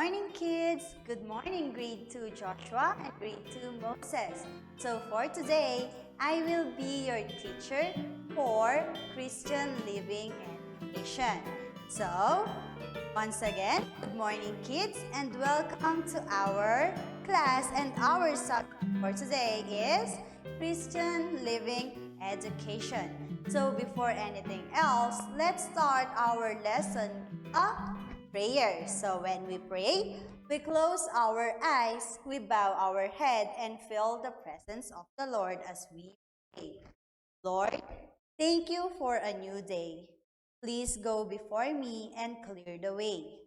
morning, kids. Good morning, grade 2 Joshua and grade 2 Moses. So for today, I will be your teacher for Christian Living Education. So, once again, good morning, kids, and welcome to our class. And our subject for today is Christian Living Education. So before anything else, let's start our lesson of prayer. So when we pray, we close our eyes, we bow our head, and feel the presence of the Lord as we pray. Lord, thank you for a new day. Please go before me and clear the way.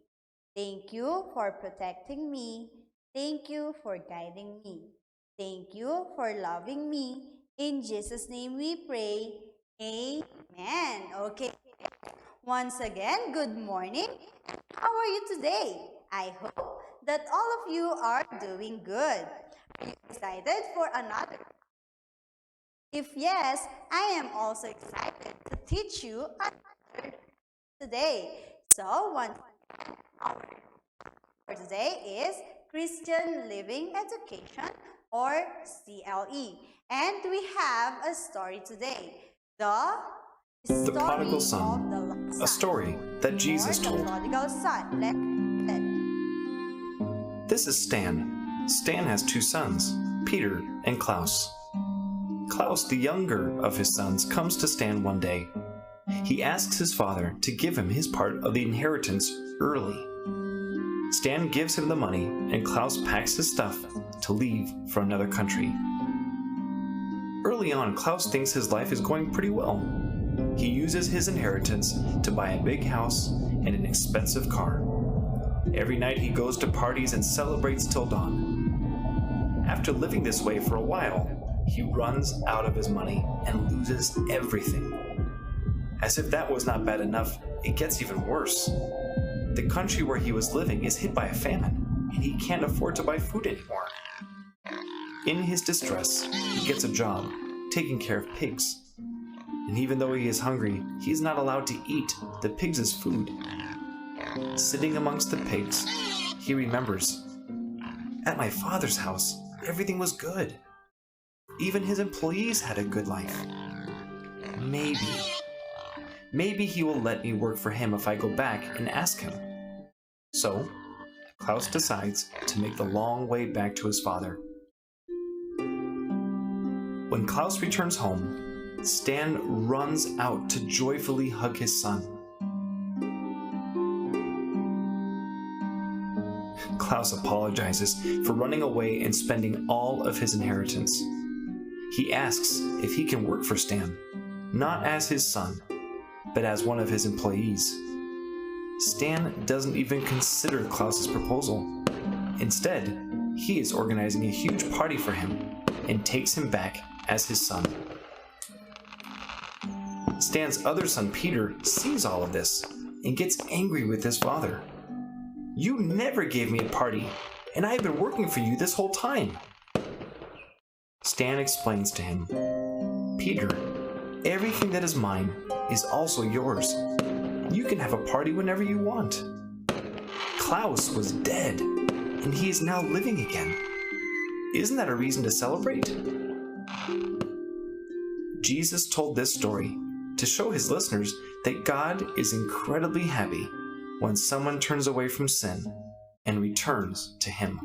Thank you for protecting me. Thank you for guiding me. Thank you for loving me. In Jesus' name we pray. Amen. Okay. Once again, good morning. How are you today? I hope that all of you are doing good. Are you excited for another? If yes, I am also excited to teach you another today. So, once again, our for today is Christian Living Education or CLE. And we have a story today. The Prodigal Son, a story that Jesus told. The Prodigal Son. Let's read it. This is Stan. Stan has two sons, Peter and Klaus. Klaus, the younger of his sons, comes to Stan one day. He asks his father to give him his part of the inheritance early. Stan gives him the money, and Klaus packs his stuff to leave for another country. Early on, Klaus thinks his life is going pretty well. He uses his inheritance to buy a big house and an expensive car. Every night he goes to parties and celebrates till dawn. After living this way for a while, he runs out of his money and loses everything. As if that was not bad enough, it gets even worse. The country where he was living is hit by a famine, and he can't afford to buy food anymore. In his distress, he gets a job taking care of pigs. And even though he is hungry, he is not allowed to eat the pigs' food. Sitting amongst the pigs, he remembers, at my father's house, everything was good. Even his employees had a good life. Maybe he will let me work for him if I go back and ask him. So, Klaus decides to make the long way back to his father. When Klaus returns home, Stan runs out to joyfully hug his son. Klaus apologizes for running away and spending all of his inheritance. He asks if he can work for Stan, not as his son, but as one of his employees. Stan doesn't even consider Klaus's proposal. Instead, he is organizing a huge party for him and takes him back as his son. Stan's other son, Peter, sees all of this and gets angry with his father. You never gave me a party, and I have been working for you this whole time. Stan explains to him, Peter, everything that is mine is also yours. You can have a party whenever you want. Klaus was dead, and he is now living again. Isn't that a reason to celebrate? Jesus told this story to show his listeners that God is incredibly happy when someone turns away from sin and returns to him.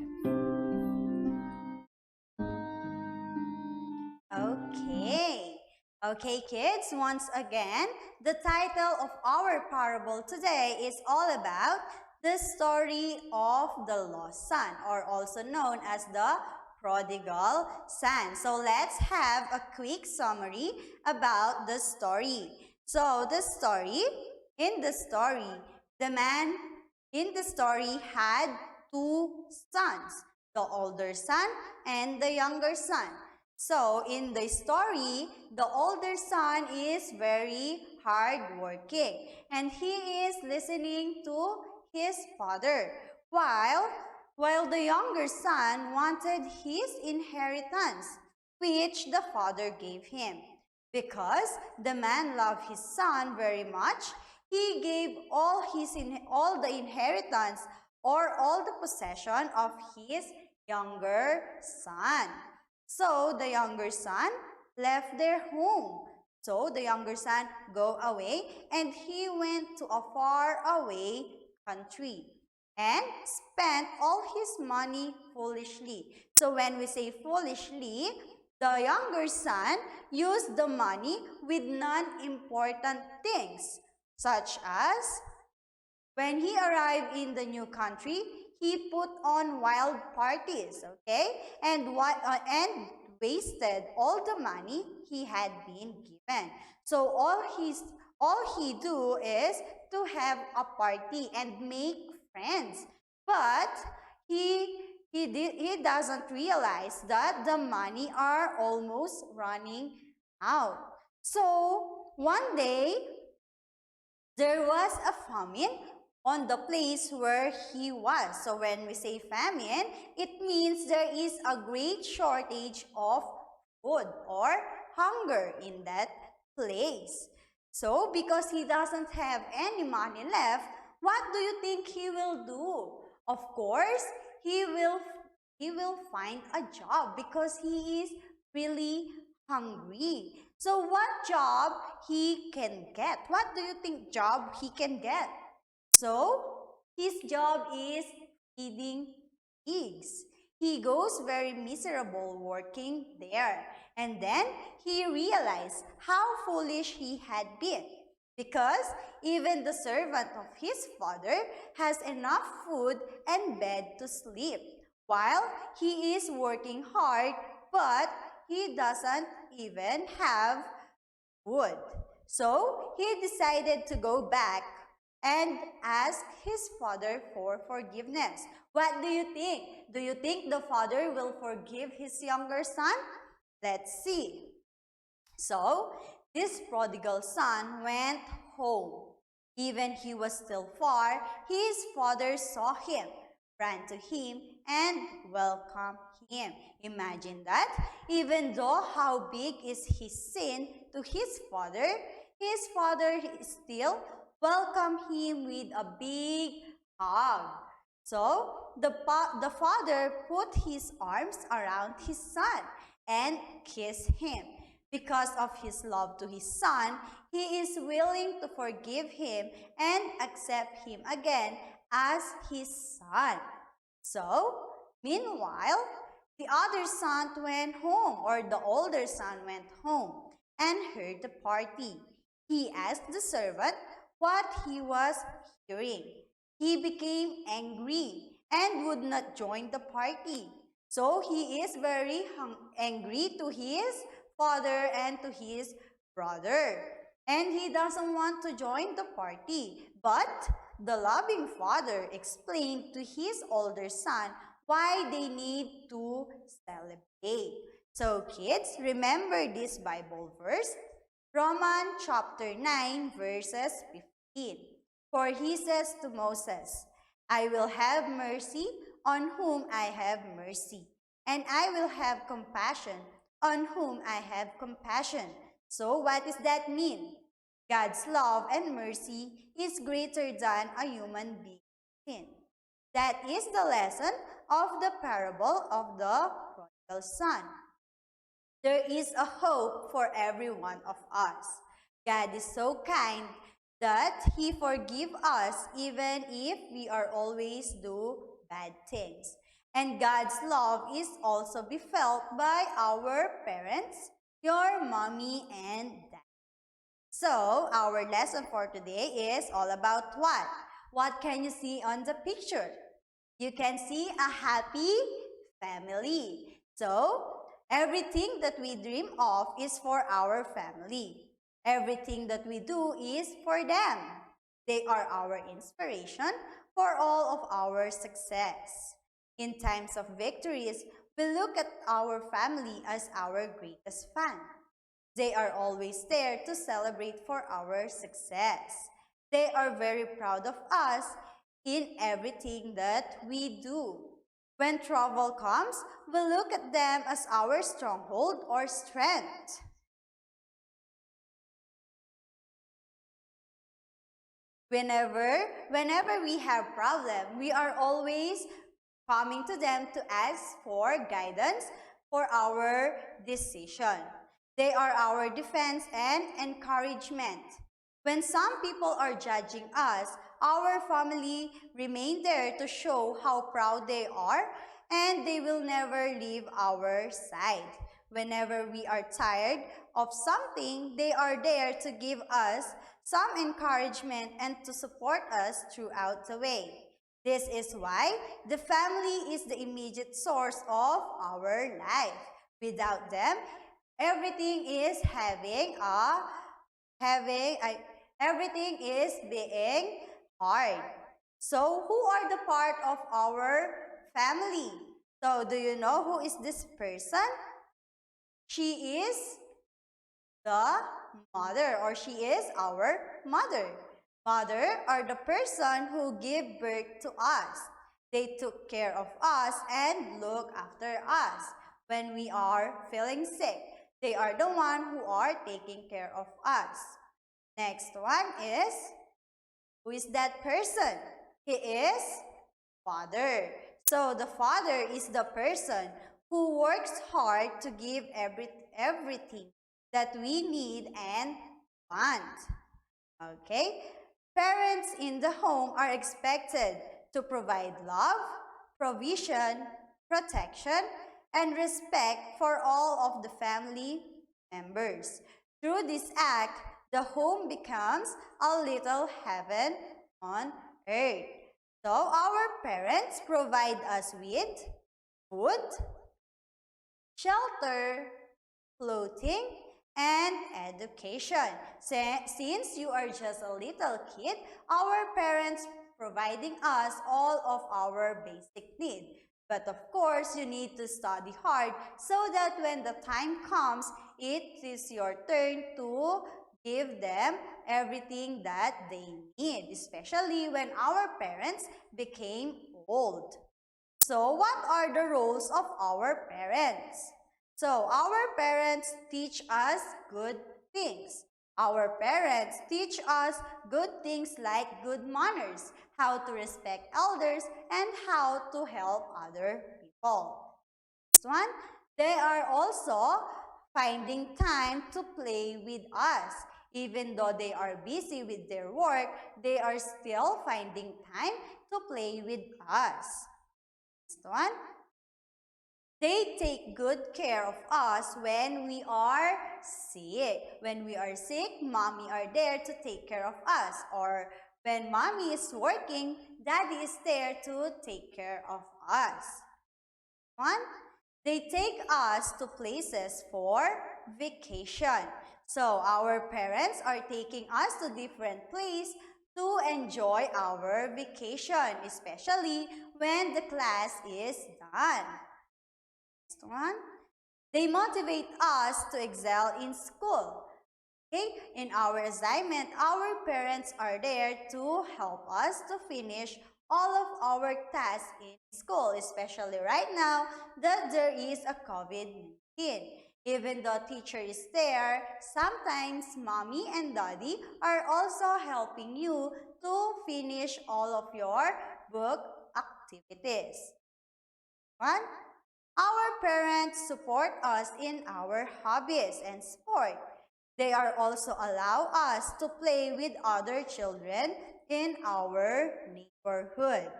Okay, kids, once again, the title of our parable today is all about the story of the lost son, or also known as the prodigal son. So let's have a quick summary about the story. So in the story, the man in the story had two sons, the older son and the younger son. So in the story, the older son is very hardworking and he is listening to his father, while the younger son wanted his inheritance, which the father gave him. Because the man loved his son very much, he gave all the inheritance or all the possession of his younger son. So the younger son left their home. So the younger son go away, and he went to a far away country and spent all his money foolishly. So when we say foolishly, the younger son used the money with non-important things, such as when he arrived in the new country, he put on wild parties, okay, and wasted all the money he had been given. So all he do is to have a party and make friends, but he doesn't realize that the money are almost running out. So one day there was a famine on the place where he was. So when we say famine, it means there is a great shortage of food or hunger in that place. So because he doesn't have any money left, what do you think he will do? Of course, he will find a job because he is really hungry. So what job he can get? What do you think job he can get? So his job is feeding pigs. He goes very miserable working there. And then he realized how foolish he had been, because even the servant of his father has enough food and bed to sleep, while he is working hard, but he doesn't even have food. So he decided to go back and ask his father for forgiveness. What do you think? Do you think the father will forgive his younger son? Let's see. So, this prodigal son went home. Even he was still far, his father saw him, ran to him, and welcomed him. Imagine that. Even though how big is his sin to his father still welcomed him with a big hug. So, the father put his arms around his son and kissed him. Because of his love to his son, he is willing to forgive him and accept him again as his son. So, meanwhile, the other son went home, or the older son went home and heard the party. He asked the servant what he was hearing. He became angry and would not join the party. So he is very angry to his father and to his brother. And he doesn't want to join the party. But the loving father explained to his older son why they need to celebrate. So kids, remember this Bible verse, Romans chapter 9 verses 15. For he says to Moses, I will have mercy on whom I have mercy, and I will have compassion on whom I have compassion. So what does that mean? God's love and mercy is greater than a human being's sin. That is the lesson of the parable of the prodigal son. There is a hope for every one of us. God is so kind that He forgives us even if we are always do bad things. And God's love is also be felt by our parents, your mommy and dad. So, our lesson for today is all about what? What can you see on the picture? You can see a happy family. So, everything that we dream of is for our family. Everything that we do is for them. They are our inspiration for all of our success. In times of victories, we look at our family as our greatest fan. They are always there to celebrate for our success. They are very proud of us in everything that we do. When trouble comes, we look at them as our stronghold or strength. Whenever we have problem, we are always coming to them to ask for guidance for our decision. They are our defense and encouragement. When some people are judging us, our family remain there to show how proud they are, and they will never leave our side. Whenever we are tired of something, they are there to give us some encouragement and to support us throughout the way. This is why the family is the immediate source of our life. Without them, everything is everything is being hard. So, who are the part of our family? So, do you know who is this person? She is the mother, or she is our mother. Mother are the person who give birth to us. They took care of us and look after us when we are feeling sick. They are the one who are taking care of us. Next one is, who is that person? He is father. So the father is the person who works hard to give everything that we need and want. Okay? Parents in the home are expected to provide love, provision, protection, and respect for all of the family members. Through this act, the home becomes a little heaven on earth. So our parents provide us with food, shelter, clothing, and education. Since you are just a little kid, our parents providing us all of our basic needs. But of course, you need to study hard so that when the time comes, it is your turn to give them everything that they need, especially when our parents became old. So, what are the roles of our parents? So, our parents teach us good things. Our parents teach us good things like good manners, how to respect elders, and how to help other people. Next one, they are also finding time to play with us. Even though they are busy with their work, they are still finding time to play with us. Next one, they take good care of us when we are sick. When we are sick, mommy are there to take care of us. Or when mommy is working, daddy is there to take care of us. One, they take us to places for vacation. So our parents are taking us to different places to enjoy our vacation, especially when the class is done. Next one, they motivate us to excel in school. Okay, in our assignment, our parents are there to help us to finish all of our tasks in school, especially right now that there is a COVID-19. Even though teacher is there, sometimes mommy and daddy are also helping you to finish all of your book activities. One, our parents support us in our hobbies and sport. They are also allow us to play with other children in our neighborhood.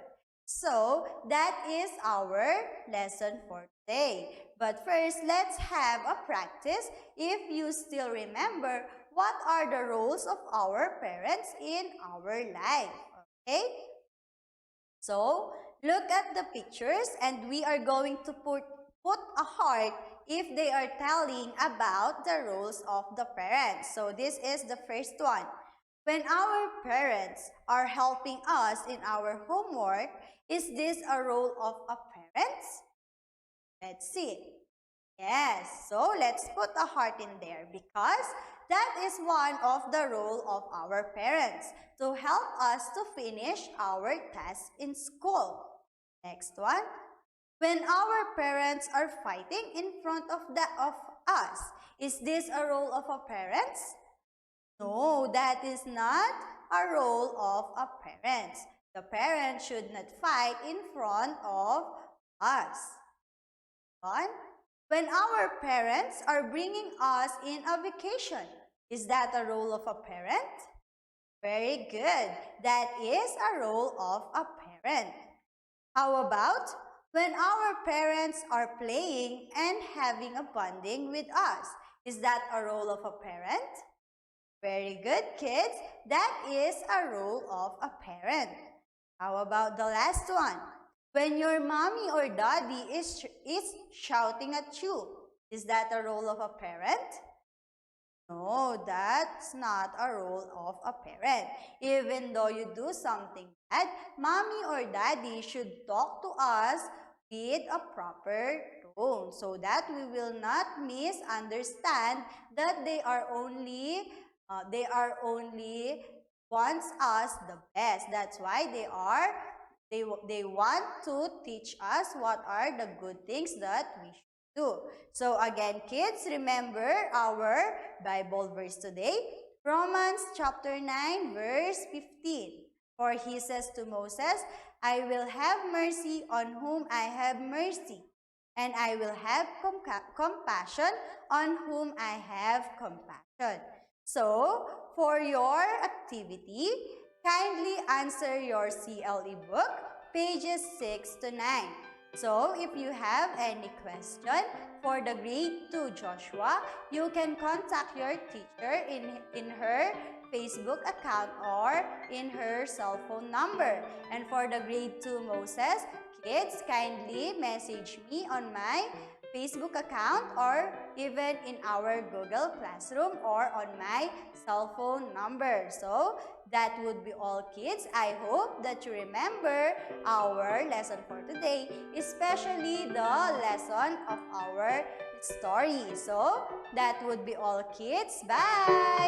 So, that is our lesson for today. But first, let's have a practice if you still remember what are the roles of our parents in our life. Okay? So, look at the pictures and we are going to put a heart if they are telling about the roles of the parents. So, this is the first one. When our parents are helping us in our homework, is this a role of a parent? Let's see. Yes, so let's put a heart in there because that is one of the role of our parents to help us to finish our tasks in school. Next one. When our parents are fighting in front of us, is this a role of a parents? No, that is not a role of a parent. The parent should not fight in front of us. On. When our parents are bringing us in a vacation, is that a role of a parent? Very good. That is a role of a parent. How about when our parents are playing and having a bonding with us? Is that a role of a parent? Very good, kids. That is a role of a parent. How about the last one? When your mommy or daddy is shouting at you, is that a role of a parent? No, that's not a role of a parent. Even though you do something bad, mommy or daddy should talk to us with a proper tone so that we will not misunderstand that they are only wants us the best. That's why they want to teach us what are the good things that we should do. So again, kids, remember our Bible verse today, Romans chapter 9 verse 15. For he says to Moses, I will have mercy on whom I have mercy, and I will have compassion on whom I have compassion. So, for your activity, kindly answer your CLE book, pages 6 to 9. So, if you have any question for the grade 2 Joshua, you can contact your teacher in her Facebook account or in her cell phone number. And for the grade 2 Moses, kids, kindly message me on my Facebook account or even in our Google Classroom or on my cell phone number. So, that would be all, kids. I hope that you remember our lesson for today, especially the lesson of our story. So, that would be all, kids. Bye!